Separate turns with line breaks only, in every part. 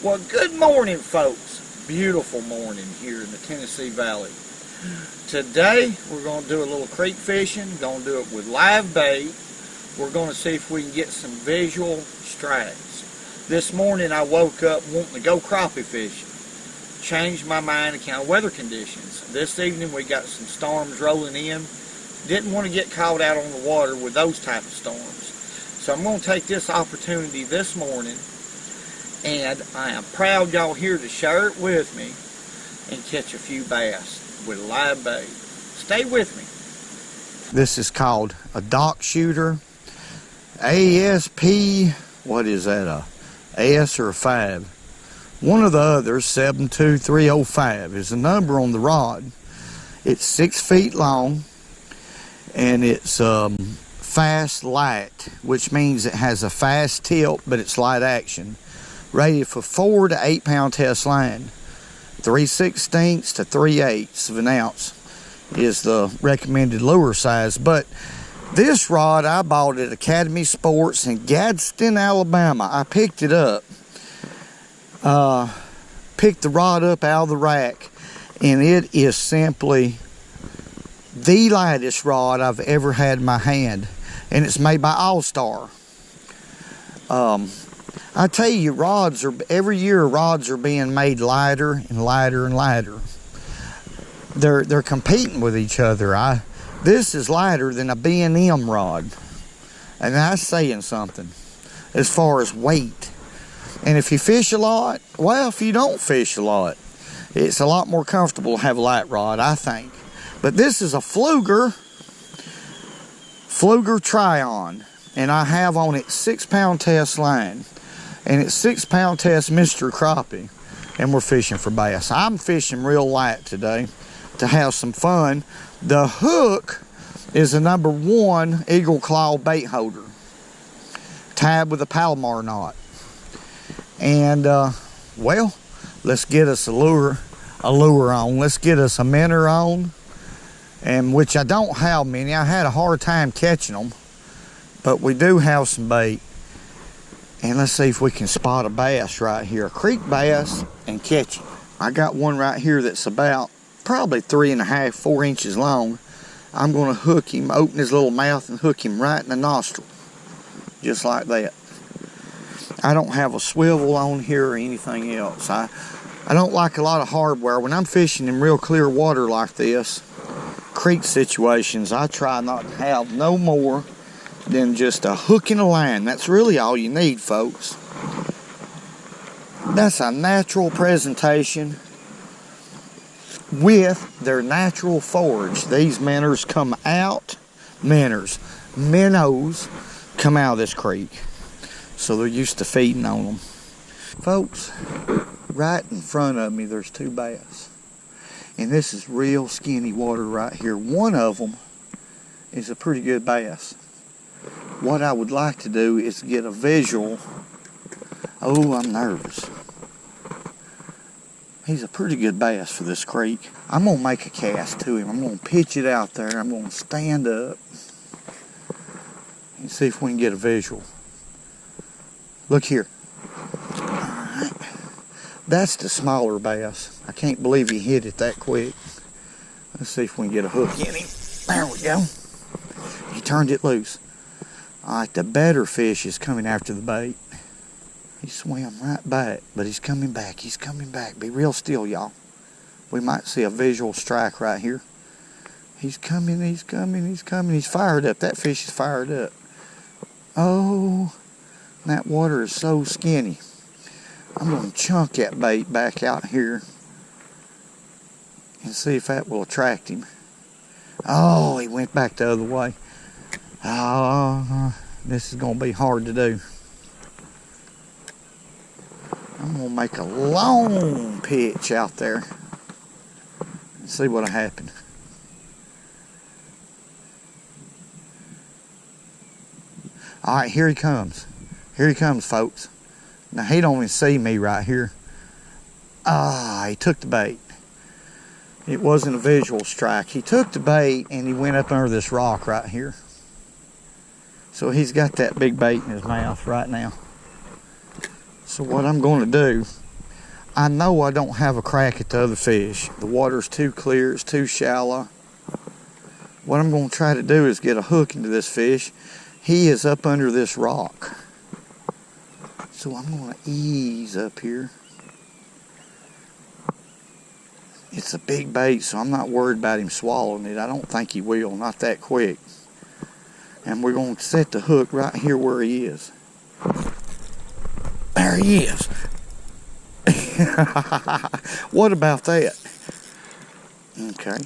Well, good morning, folks. Beautiful morning here in the Tennessee Valley. Today, we're going to do a little creek fishing. Going to do it with live bait. We're going to see if we can get some visual strikes. This morning, I woke up wanting to go crappie fishing. Changed my mind to kind of weather conditions. This evening, we got some storms rolling in. Didn't want to get caught out on the water with those type of storms. So I'm going to take this opportunity this morning, and I am proud y'all here to share it with me and catch a few bass with live bait. Stay with me. This is called a dock shooter. ASP, what is that, a S or a 5? One of the others, 72305, is the number on the rod. It's 6 feet long, and it's fast light, which means it has a fast tilt, but it's light action. Rated for 4 to 8 pound test line. 3/16 to 3/8 of an ounce is the recommended lure size. But this rod I bought at Academy Sports in Gadsden, Alabama. I picked it up. Picked the rod up out of the rack, and it is simply the lightest rod I've ever had in my hand, and it's made by All Star. I tell you, every year rods are being made lighter and lighter and lighter. They're competing with each other. This is lighter than a B&M rod, and that's saying something as far as weight. And if you fish a lot, well, if you don't fish a lot, it's a lot more comfortable to have a light rod, I think. But this is a Fluger Try-On, and I have on it 6 pound test line, and it's 6 pound test Mr. Crappie, and we're fishing for bass. I'm fishing real light today to have some fun. The hook is a number 1 Eagle Claw bait holder, tied with a Palomar knot. And well, let's get us a lure on. Let's get us a minnow on, and which I don't have many. I had a hard time catching them, but we do have some bait. And let's see if we can spot a bass right here, a creek bass, and catch it. I got one right here that's about probably 3.5, 4 inches long. I'm going to hook him, open his little mouth and hook him right in the nostril, just like that. I don't have a swivel on here or anything else. I don't like a lot of hardware. When I'm fishing in real clear water like this, creek situations, I try not to have no more than just a hook and a line. That's really all you need, folks. That's a natural presentation with their natural forage. These minnows come out, minnows come out of this creek. So they're used to feeding on them. Folks, right in front of me, there's 2 bass. And this is real skinny water right here. One of them is a pretty good bass. What I would like to do is get a visual. Oh, I'm nervous. He's a pretty good bass for this creek. I'm going to make a cast to him. I'm going to pitch it out there. I'm going to stand up and see if we can get a visual. Look here. Alright. That's the smaller bass. I can't believe he hit it that quick. Let's see if we can get a hook in him. There we go. He turned it loose. Alright, the better fish is coming after the bait. He swam right back, but he's coming back. He's coming back. Be real still, y'all. We might see a visual strike right here. He's coming, he's coming, he's coming. He's fired up. That fish is fired up. Oh, that water is so skinny. I'm going to chunk that bait back out here and see if that will attract him. Oh, he went back the other way. Oh, this is going to be hard to do. I'm going to make a long pitch out there and see what'll happen. All right, here he comes. Here he comes, folks. Now, he don't even see me right here. He took the bait. It wasn't a visual strike. He took the bait and he went up under this rock right here. So he's got that big bait in his mouth right now. So what I'm going to do I know I don't have a crack at the other fish. The water's too clear, it's too shallow. What I'm going to try to do is get a hook into this fish. He is up under this rock. So I'm going to ease up here. It's a big bait, so I'm not worried about him swallowing it. I don't think he will, not that quick. And we're going to set the hook right here where he is. There he is. What about that? Okay.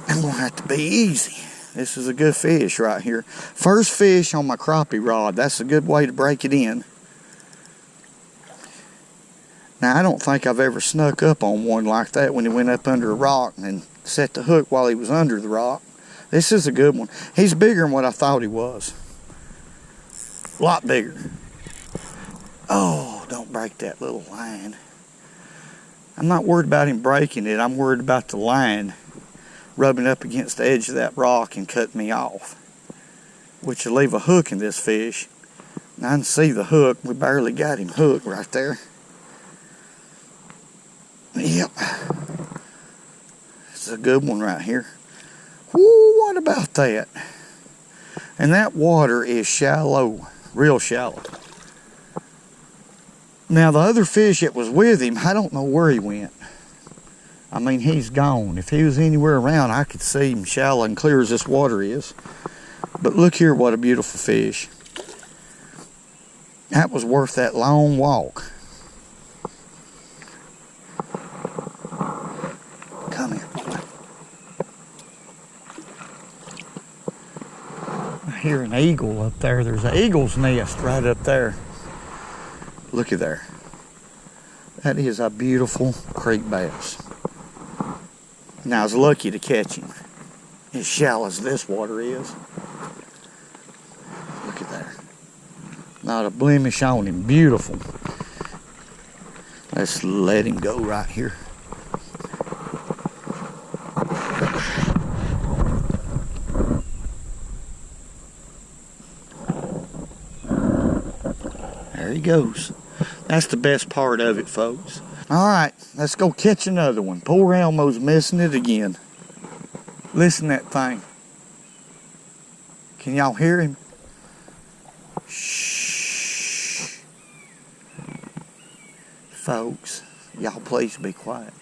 I'm going to have to be easy. This is a good fish right here. First fish on my crappie rod. That's a good way to break it in. Now, I don't think I've ever snuck up on one like that when he went up under a rock and set the hook while he was under the rock. This is a good one. He's bigger than what I thought he was. A lot bigger. Oh, don't break that little line. I'm not worried about him breaking it. I'm worried about the line rubbing up against the edge of that rock and cutting me off, which will leave a hook in this fish. I can see the hook. We barely got him hooked right there. Yep. It's a good one right here. Woo, what about that? And that water is shallow, real shallow. Now the other fish that was with him, I don't know where he went. I mean, he's gone. If he was anywhere around, I could see him shallow and clear as this water is. But look here, what a beautiful fish. That was worth that long walk. Come here, boy. I hear an eagle up there. There's an eagle's nest right up there. Look at there. That is a beautiful creek bass. Now I was lucky to catch him. As shallow as this water is. Look at there. Not a blemish on him. Beautiful. Let's let him go right here. There he goes. That's the best part of it, folks. All right, let's go catch another one. Poor Elmo's missing it again. Listen to that thing. Can y'all hear him? Shh. Folks, y'all please be quiet.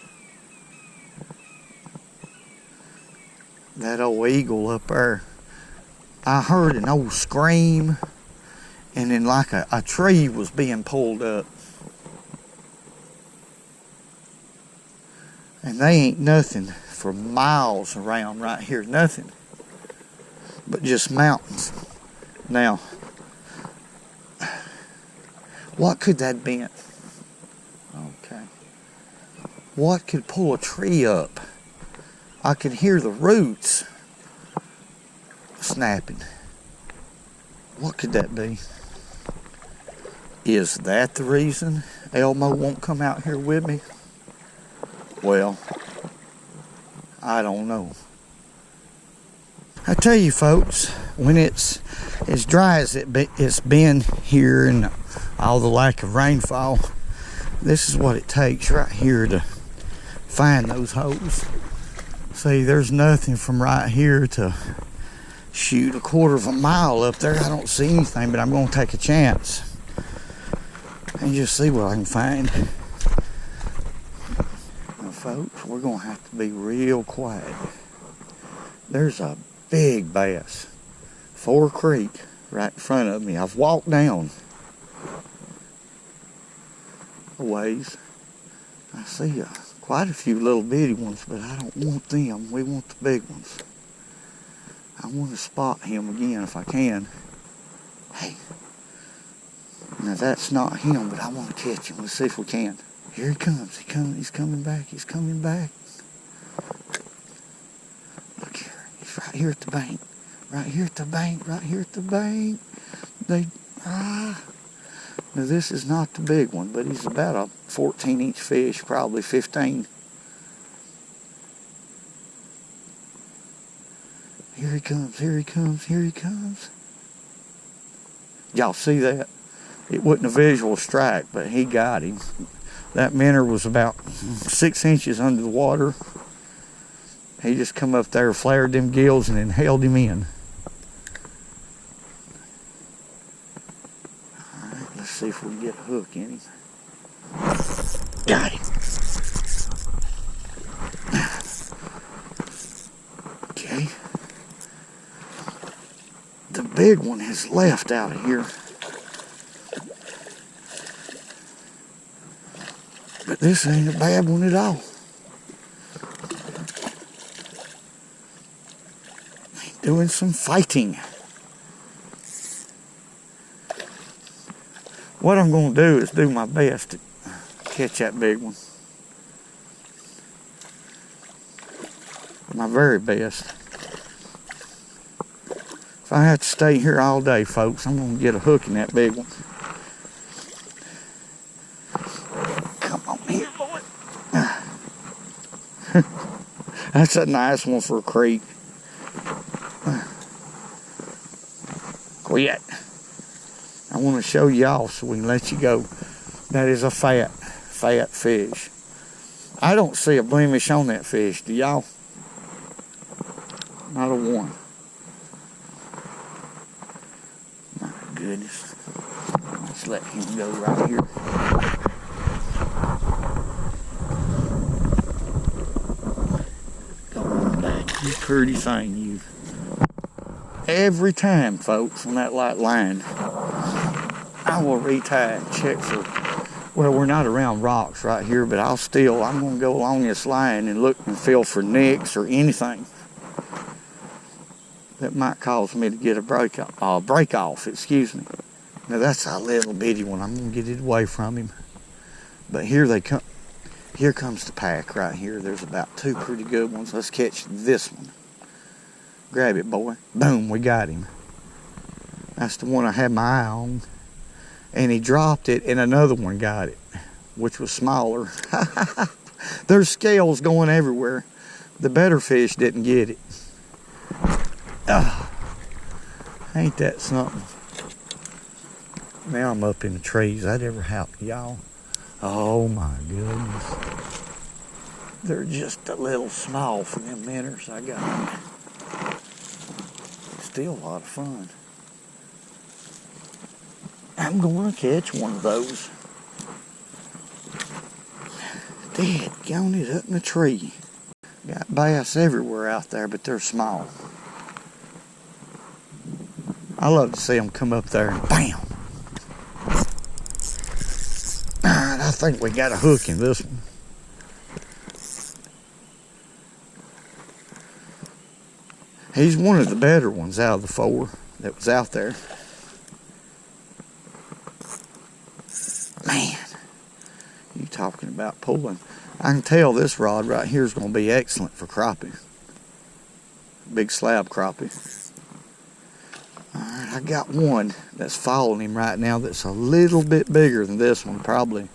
That old eagle up there. I heard an old scream, and then like a tree was being pulled up. And they ain't nothing for miles around right here. Nothing. But just mountains. Now, what could that be? Okay. What could pull a tree up? I could hear the roots snapping. What could that be? Is that the reason Elmo won't come out here with me? Well, I don't know. I tell you folks, when it's as dry as it's been here and all the lack of rainfall, this is what it takes right here to find those holes. See, there's nothing from right here to shoot a quarter of a mile up there. I don't see anything, but I'm going to take a chance and just see what I can find. Folks, we're going to have to be real quiet. There's a big bass, 4 Creek, right in front of me. I've walked down a ways. I see quite a few little bitty ones, but I don't want them. We want the big ones. I want to spot him again if I can. Hey, now that's not him, but I want to catch him. Let's see if we can. Here he comes. He's coming back. He's coming back. Look here. He's right here at the bank. Right here at the bank. Right here at the bank. Now this is not the big one, but he's about a 14-inch fish, probably 15. Here he comes. Here he comes. Here he comes. Y'all see that? it wasn't a visual strike, but he got him. That minnow was about 6 inches under the water. He just come up there, flared them gills, and then held him in. All right, let's see if we can get a hook in him. Got him. Okay. The big one has left out of here. But this ain't a bad one at all. Doing some fighting. What I'm going to do is do my best to catch that big one. My very best. If I have to stay here all day, folks, I'm going to get a hook in that big one. Come on here, boy. That's a nice one for a creek. Quit. I want to show y'all so we can let you go. That is a fat fish. I don't see a blemish on that fish. Do y'all? Not a one. My goodness. Let's let him go right here. Go on back. You pretty thing, you. Every time, folks, on that light line, I will retie and check for, well, we're not around rocks right here, but I'm going to go along this line and look and feel for nicks or anything that might cause me to get a break off, excuse me. Now that's a little bitty one. I'm going to get it away from him. But here they come. Here comes the pack right here. There's about 2 pretty good ones. Let's catch this one. Grab it, boy. Boom, we got him. That's the one I had my eye on. And he dropped it, and another one got it, which was smaller. There's scales going everywhere. The better fish didn't get it. Ain't that something? Now I'm up in the trees. That ever happened to y'all? Oh my goodness. They're just a little small for them minnows I got. Still a lot of fun. I'm going to catch one of those. Dadgone it, up in the tree. Got bass everywhere out there, but they're small. I love to see them come up there and bam. Alright, I think we got a hook in this one. He's one of the better ones out of the 4 that was out there. Man, you talking about pulling. I can tell this rod right here is going to be excellent for crappie. Big slab crappie. Alright, I got one that's following him right now that's a little bit bigger than this one, probably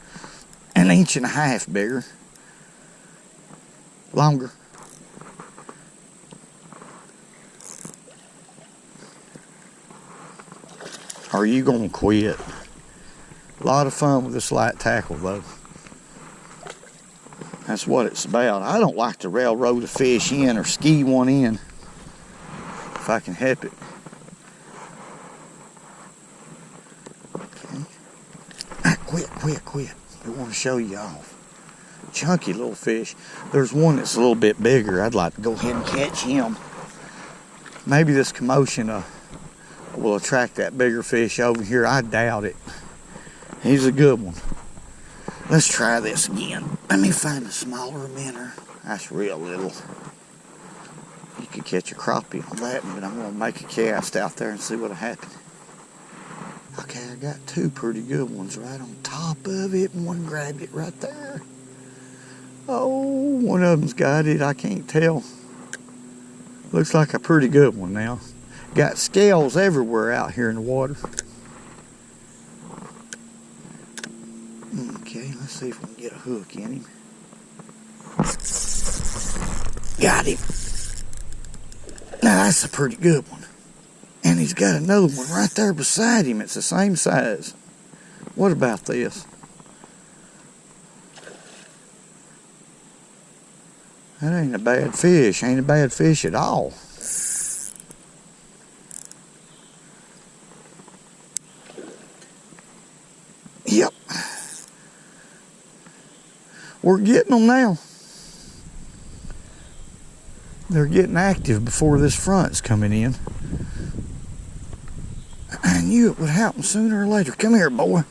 1.5 inches bigger. Longer. Are you going to quit? A lot of fun with this light tackle, though. That's what it's about. I don't like to railroad a fish in or ski one in if I can help it. Okay. Quit. I want to show you off. Chunky little fish. There's one that's a little bit bigger. I'd like to go ahead and catch him. Maybe this commotion will attract that bigger fish over here. I doubt it. He's a good one. Let's try this again. Let me find a smaller minnow. That's real little. You could catch a crappie on that one, but I'm going to make a cast out there and see what'll happen. Okay, I got 2 pretty good ones right on top of it, and one grabbed it right there. Oh, one of them's got it. I can't tell. Looks like a pretty good one now. Got scales everywhere out here in the water. Okay, let's see if we can get a hook in him. Got him. Now that's a pretty good one. And he's got another one right there beside him. It's the same size. What about this? That ain't a bad fish. Ain't a bad fish at all. Yep. We're getting them now. They're getting active before this front's coming in. I knew it would happen sooner or later. Come here, boy.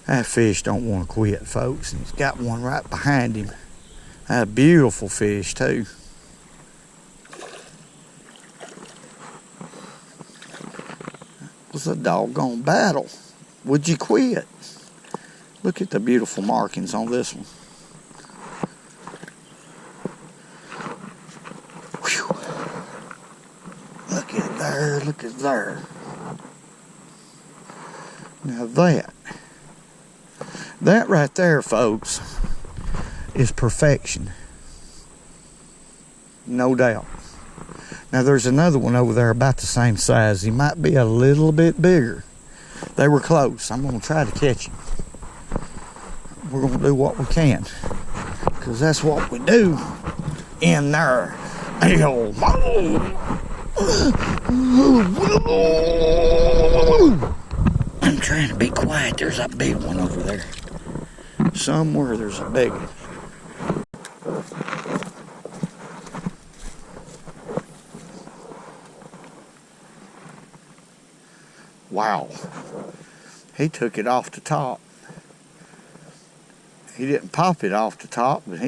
That fish don't want to quit, folks. And he's got one right behind him. That's a beautiful fish, too. It was a doggone battle. Would you quit? Look at the beautiful markings on this one. Whew. Look at there, look at there. Now that right there, folks, is perfection. No doubt. Now there's another one over there about the same size. He might be a little bit bigger. They were close. I'm going to try to catch him. We're going to do what we can, because that's what we do in there. I'm trying to be quiet. There's a big one over there. Somewhere there's a big one. Wow. He took it off the top. He didn't pop it off the top, but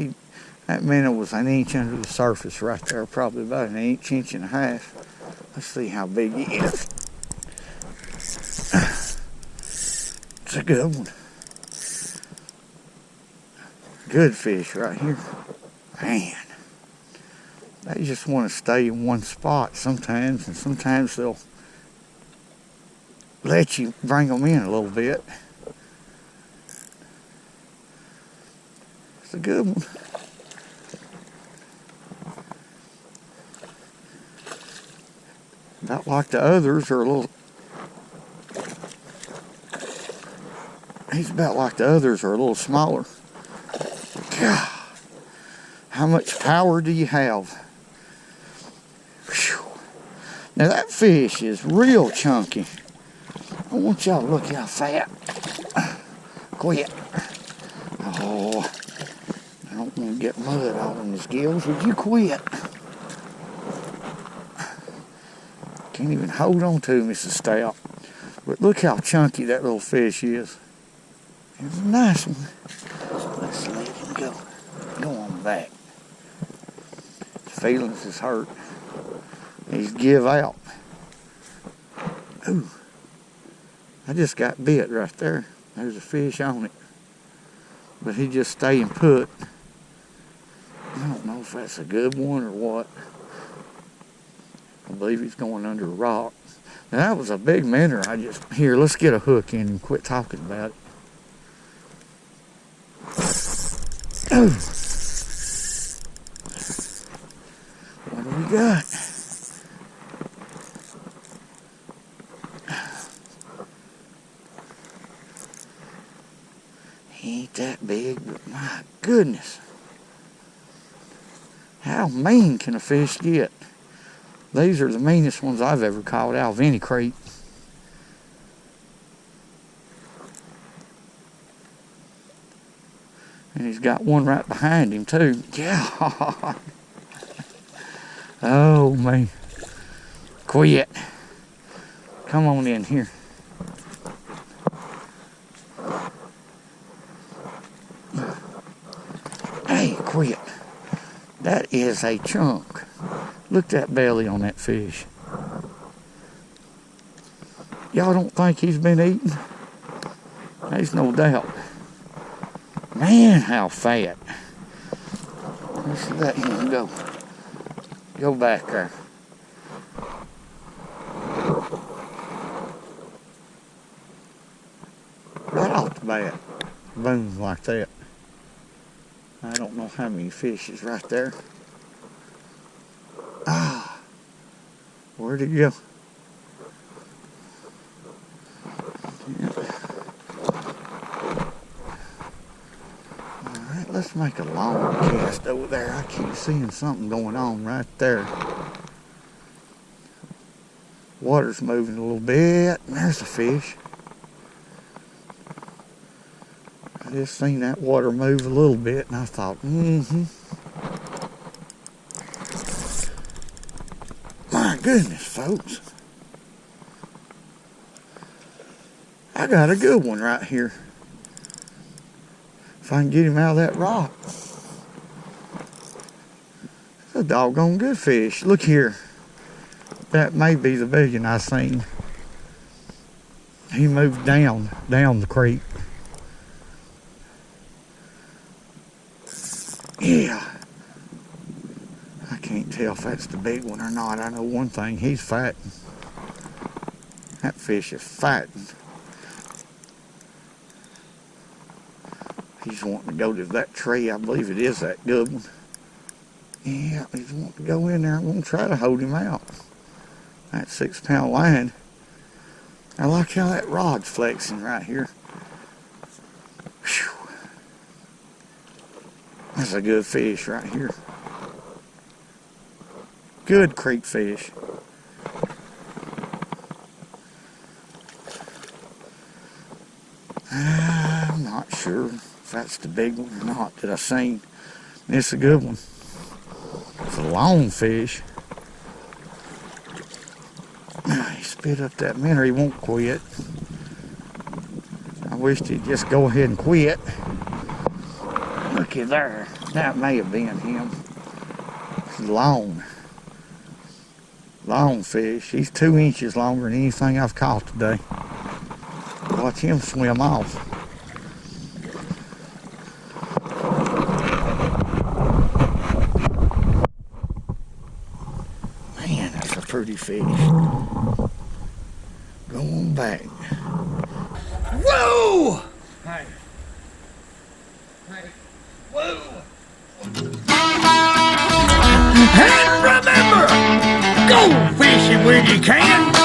that minnow was an inch under the surface right there, probably about an inch, inch and a half. Let's see how big he is. It's a good one. Good fish right here. Man, they just want to stay in one spot sometimes, and sometimes they'll let you bring them in a little bit. It's a good one. Not like the others are a little. He's about like the others are a little smaller. God, how much power do you have? Whew. Now that fish is real chunky. I want y'all to look how fat. Quit. Oh, I don't want to get mud all in his gills. Would you quit? Can't even hold on to him, Mrs. Stout. But look how chunky that little fish is. It's a nice one. Let's let him go. Go on back. His feelings is hurt. He's give out. Ooh. I just got bit right there. There's a fish on it. But he just staying put. I don't know if that's a good one or what. I believe he's going under a rock. Now that was a big minnow. Here, let's get a hook in and quit talking about it. Ooh. What do we got? He ain't that big, but my goodness. How mean can a fish get? These are the meanest ones I've ever caught out of any creek. And he's got one right behind him too. Yeah. Oh man. Quit. Come on in here. Hey, quit. That is a chunk. Look at that belly on that fish. Y'all don't think he's been eating? There's no doubt. Man, how fat. Let's let him go. Go back there. Right off the bat. Boom, like that. I don't know how many fish is right there. Ah, where'd it go? Let's make a long cast over there. I keep seeing something going on right there. Water's moving a little bit, and there's a fish. I just seen that water move a little bit, and I thought, My goodness, folks. I got a good one right here. If I can get him out of that rock. It's a doggone good fish. Look here. That may be the big one I seen. He moved down the creek. Yeah. I can't tell if that's the big one or not. I know one thing, he's fighting. That fish is fighting. He's wanting to go to that tree. I believe it is that good one. Yeah, he's wanting to go in there. I'm going to try to hold him out. That 6-pound line. I like how that rod's flexing right here. Whew. That's a good fish right here. Good creek fish. I'm not sure if that's the big one or not that I seen. It's a good one. It's a long fish. He spit up that minnow. He won't quit. I wished he'd just go ahead and quit. Looky there. That may have been him. Long fish. He's 2 inches longer than anything I've caught today. Watch him swim off. Man, that's a pretty fish. Going back. Whoa! Hey. Whoa! And remember, go fishing when you can.